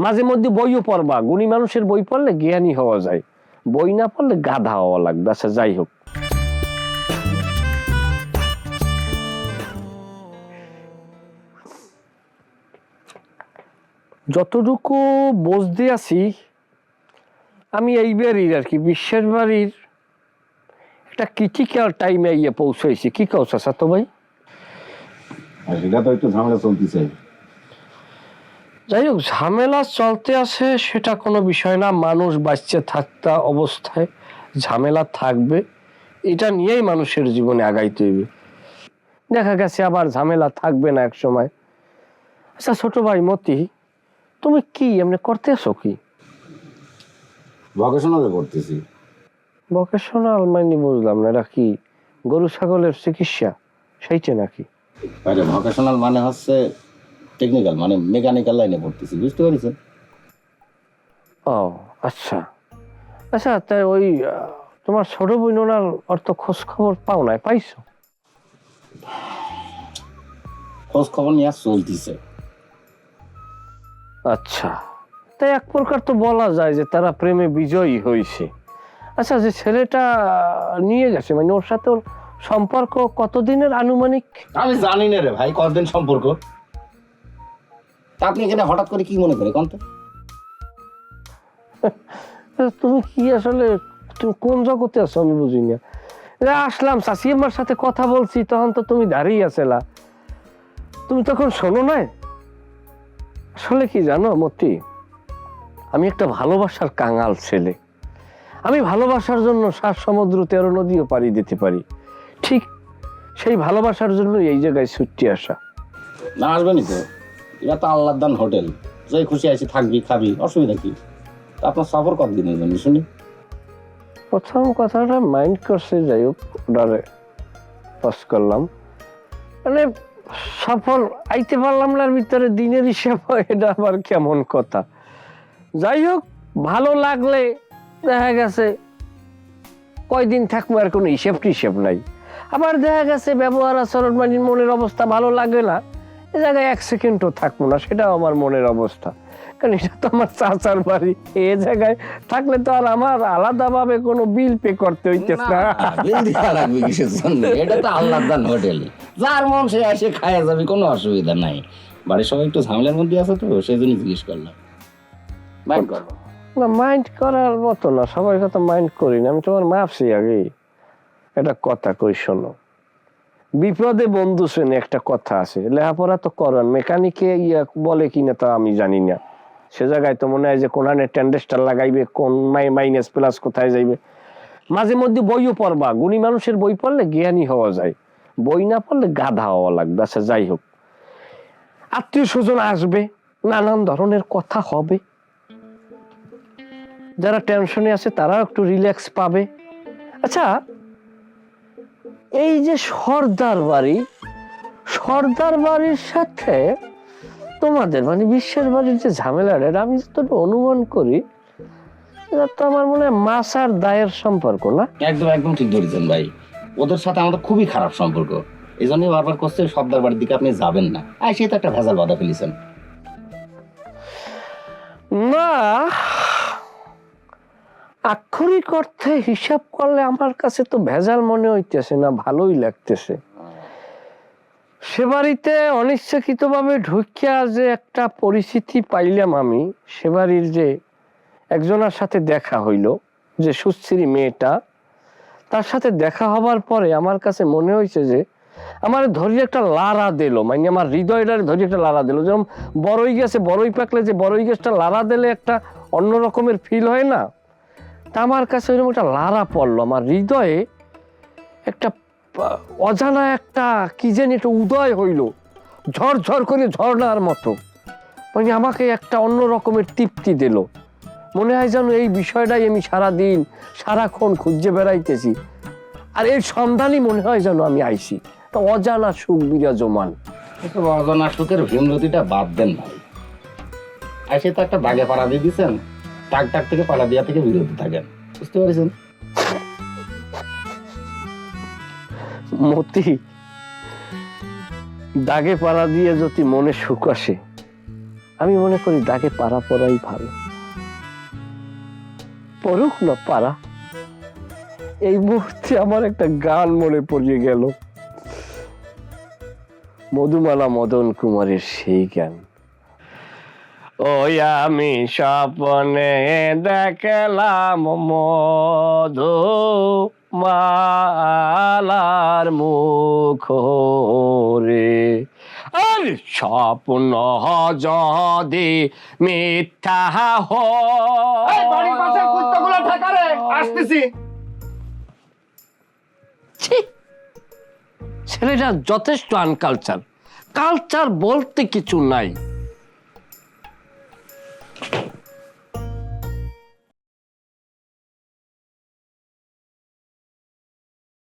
মাঝে মধ্যে বইও পড়বা, গুণী মানুষের বই পড়লে জ্ঞানী হওয়া যায়, বই না পড়লে গাধা হওয়া লাগবে। আচ্ছা যাই হোক, যতটুকু বুঝতে আছি আমি এইবারই আর কি বিশ্বের বাড়ির একটা ক্রিটিক্যাল টাইমে গিয়ে পৌঁছাইছি। কি কও চাচা ভাই? সেটা তো একটু ঝামেলা চলতেছে। যাই হোক, ঝামেলা চলতে আছে সেটা কোনো বিষয় না, মানুষ বাঁচতে থাকতা অবস্থায় ঝামেলা থাকবে, এটা নিয়েই মানুষের জীবনে আগাইতে হইবে। দেখা গেছে আবার ঝামেলা থাকবে না এক সময়। আচ্ছা ছোট ভাই মতি, তুমি কি এমনি করতে আসো? কি ভকেশনালে করতেছি। ভোকেশনাল মানে বুঝলাম না, এটা কি গরু ছাগলের চিকিৎসা সেইটা নাকি? আরে ভকেশনাল মানে হচ্ছে টেকনিক্যাল, মানে মেকানিক্যাল লাইনে পড়তেছি, বুঝতে পারছেন? ও আচ্ছা আচ্ছা, তাই ওই তোমার ছোট বোন ওনার অর্থ খোঁজ খবর পাও নাই? পাইছো? খোঁজ খবর নিয়ে চলতেছে। আচ্ছা, তাই এক প্রকার তো বলা যায় যে তারা প্রেমে বিজয়ী হয়েছে। আচ্ছা, যে ছেলেটা নিয়ে গেছে মানে ওর সাথে ওর সম্পর্ক কতদিনের আনুমানিক? আমি জানি না রে ভাই কতদিন সম্পর্ক। তা আপনি এখানে হঠাৎ করে কি মনে করে কন্ত? তুমি কি আসলে, তুমি কোন জগতে আছো আমি বুঝি না। আসলাম চাষি আমার সাথে কথা বলছি, তখন তো তুমি দাঁড়িয়ে আছেলা, তুমি তখন শোনো নাই। আসলে কি জানো মতি, আমি একটা ভালোবাসার কাঙাল ছেলে। আমি ভালোবাসার জন্য 7 সমুদ্র 13 নদীও পাড়ি দিতে পারি। ঠিক সেই ভালোবাসার জন্য এই জায়গায় ছুটে আসা। না আসবেনি তো, এটা তো আল্লাহর দান হোটেল, যাই খুশি আসি থাকবি খাবি, অসুবিধা কি? তা আপনার সফর কতদিনের জন্য শুনি? প্রথম কথাটা মাইন্ড করছে, যাই হোক ওটারে পাস করলাম। মানে সফল আইতে পারলাম না, ভিতরে দিনের হিসাব হয়, এটা আবার কেমন কথা। যাই হোক, ভালো লাগলে দেখা গেছে কয়দিন থাকবো আর কোনো হিসেব টিসেব নাই। আবার দেখা গেছে ব্যবহার আচরণ মানে মনের অবস্থা ভালো লাগে না, এ জায়গায় 1 সেকেন্ডও থাকবো না, সেটাও আমার মনের অবস্থা। কারণ এটা তো আমার চাচার বাড়ি, এ জায়গায় থাকলে তো আর আমার আলাদাভাবে কোনো বিল পে করতে হইতেছে না। বিল দেওয়া লাগবে কিসের জন্য? এটা তো আল্লাহর দান হোটেল, যার মন সে এসে খায়া যাবে, কোনো অসুবিধা নাই। বাড়ির সবাই একটু ঝামেলার মধ্যে আছে তো, সেই জন্য জিজ্ঞেস করলাম। মাইন্ড করবো না, মাইন্ড করার মতো না, সবাই কথা মাইন্ড করি না। আমি তোমার মাপছি আগে একটা কথা কই শোনো, বিপদে বন্ধু শ্রেণী একটা কথা আছে। লেখাপড়া তো করেন, মেকানিকে বলে কিনা তা আমি জানি না, সে জায়গায় তো মনে হয় যে কোনখানে টেন্ডেস্টার লাগাইবে, কোন মাইনাস প্লাস কোথায় যাইবে। মাঝে মধ্যে বইও পড়বা, গুণী মানুষের বই পড়লে জ্ঞানী হওয়া যায়, বই না পড়লে গাধা হওয়া লাগবে। আচ্ছা যাই হোক, আত্মীয় স্বজন আসবে, নানান ধরনের কথা হবে, যারা টেনশনে আছে তারাও একটু রিল্যাক্স পাবে। আচ্ছা, এই যে সর্দার বাড়ির সাথে তোমাদের মানে বিশ্বের বাড়ির যে ঝামেলাটা, এটা আমি যতটুকু অনুমান করি, এটা তো আমার মনে হয় মাছ আর দায়ের সম্পর্ক না? একদম একদম ঠিক ধরেছেন ভাই, ওদের সাথে আমাদের খুবই খারাপ সম্পর্ক। এই জন্যই বারবার করছে সর্দার বাড়ির দিকে আপনি যাবেন না, আর সে তো একটা ভেজাল বাধা ফেলেছেন। না, আক্ষরিক অর্থে হিসাব করলে আমার কাছে তো ভেজাল মনে হইতেছে না, ভালোই লাগতেছে। সে বাড়িতে অনিচ্ছাকৃত ভাবে ঢুকিয়া যে একটা পরিস্থিতি পাইলাম আমি, সে বাড়ির যে একজনের সাথে দেখা হইল, যে সুশ্রী মেয়েটা, তার সাথে দেখা হবার পরে আমার কাছে মনে হয়েছে যে আমার ধরি একটা লারা দিল, মানে আমার হৃদয়টার ধরি একটা লারা দিল। যেরকম বড়ই গেছে, বড়ই পাকলে যে বড়ই গাছটা লারা দিলে একটা অন্য রকমের ফিল হয় না, তা আমার কাছে ওইরকম একটা লারা পড়লো আমার হৃদয়ে, একটা অজানা একটা কি জানি একটা উদয় হইল, ঝরঝর করে ঝর্ণার মতো, মানে আমাকে একটা অন্য রকমের তৃপ্তি দিল। মনে হয় যেন এই বিষয়টাই আমি সারাদিন সারাক্ষণ খুঁজে বেড়াইতেছি, আর এই সন্ধানই মনে হয় যেন আমি আইছি, অজানা সুখ বিরাজমান। অজানা সুখের ভীমরতিটা বাদ দেন ভাই, এসে তো একটা দাগে পাড়া দিয়ে দিচ্ছেন, টাক টাক থেকে পাড়া দিয়া থেকে বিরত থাকেন, বুঝতে পারছেন? মতি, দাগে পাড়া দিয়ে যদি মনে সুখ আসে, আমি মনে করি দাগে পারা পড়াই ভালো। পড়ুক না পারা। এই মুহূর্তে আমার একটা গান মনে পড়ে গেল, মধুমালা মদন কুমারের সেই গান। ওই আমি স্বপ্নে দেখলাম মধু মালার মুখ রে, আর স্বপ্ন যদি মিথ্যা আসতেছি। ছি, ছেলেটা যথেষ্ট আনকালচার। কালচার বলতে কিছু নাই।